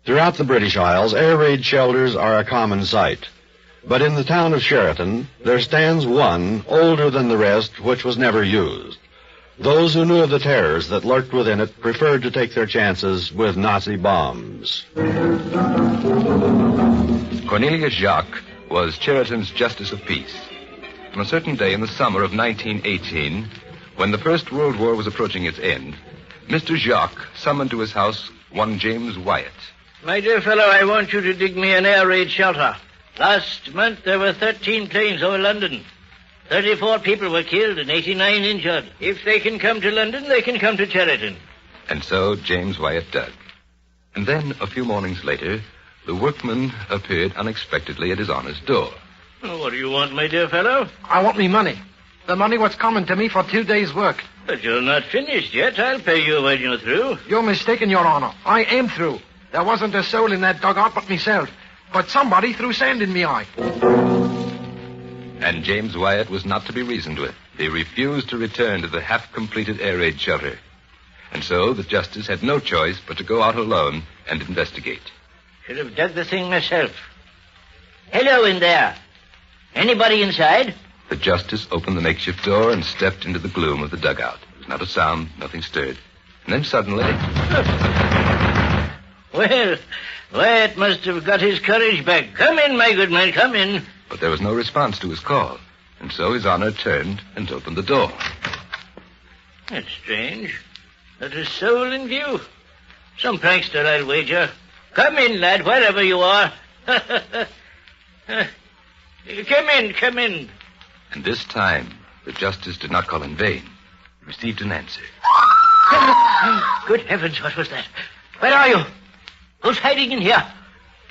Throughout the British Isles, air raid shelters are a common sight. But in the town of Sheraton, there stands one, older than the rest, which was never used. Those who knew of the terrors that lurked within it preferred to take their chances with Nazi bombs. Cornelius Jacques was Sheraton's Justice of Peace. On a certain day in the summer of 1918, when the First World War was approaching its end, Mr. Jacques summoned to his house one James Wyatt. My dear fellow, I want you to dig me an air raid shelter. Last month there were 13 planes over London. 34 people were killed and 89 injured. If they can come to London, they can come to Sheraton. And so James Wyatt dug. And then, a few mornings later, the workman appeared unexpectedly at his honor's door. What do you want, my dear fellow? I want me money. The money what's coming to me for 2 days' work. But you're not finished yet. I'll pay you when you're through. You're mistaken, Your Honor. I am through. There wasn't a soul in that dugout but myself. But somebody threw sand in me eye. And James Wyatt was not to be reasoned with. He refused to return to the half-completed air raid shelter. And so the justice had no choice but to go out alone and investigate. Should have dug the thing myself. Hello in there. Anybody inside? The justice opened the makeshift door and stepped into the gloom of the dugout. There was not a sound, nothing stirred. And then suddenly... Well, Wyatt must have got his courage back. Come in, my good man, come in. But there was no response to his call. And so his honor turned and opened the door. That's strange. Not a soul in view. Some prankster, I'll wager. Come in, lad, wherever you are. Come in. And this time, the justice did not call in vain. He received an answer. Good heavens, what was that? Where are you? Who's hiding in here?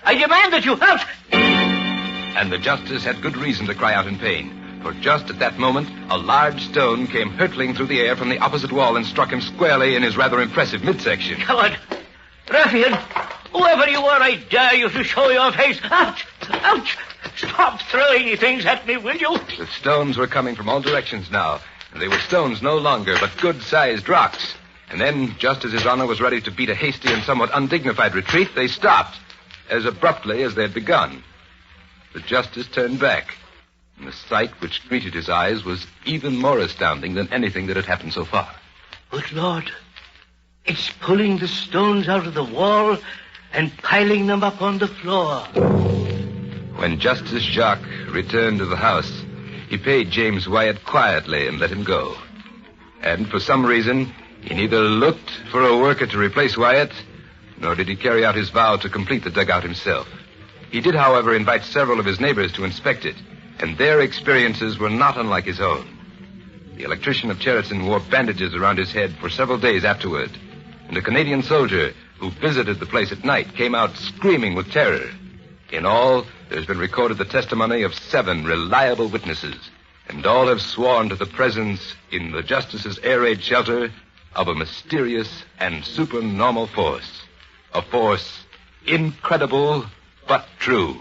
I demand that you out! And the justice had good reason to cry out in pain, for just at that moment, a large stone came hurtling through the air from the opposite wall and struck him squarely in his rather impressive midsection. Coward! Ruffian! Whoever you are, I dare you to show your face. Ouch! Ouch! Stop throwing things at me, will you? The stones were coming from all directions now, and they were stones no longer, but good-sized rocks. And then, just as his honor was ready to beat a hasty and somewhat undignified retreat, they stopped, as abruptly as they had begun. The justice turned back, and the sight which greeted his eyes was even more astounding than anything that had happened so far. Good Lord, it's pulling the stones out of the wall and piling them up on the floor. When Justice Jacques returned to the house, he paid James Wyatt quietly and let him go. And for some reason, he neither looked for a worker to replace Wyatt, nor did he carry out his vow to complete the dugout himself. He did, however, invite several of his neighbors to inspect it, and their experiences were not unlike his own. The electrician of Sheraton wore bandages around his head for several days afterward, and a Canadian soldier who visited the place at night came out screaming with terror. In all, there's been recorded the testimony of 7 reliable witnesses, and all have sworn to the presence in the justice's air raid shelter of a mysterious and supernormal force. A force incredible but true.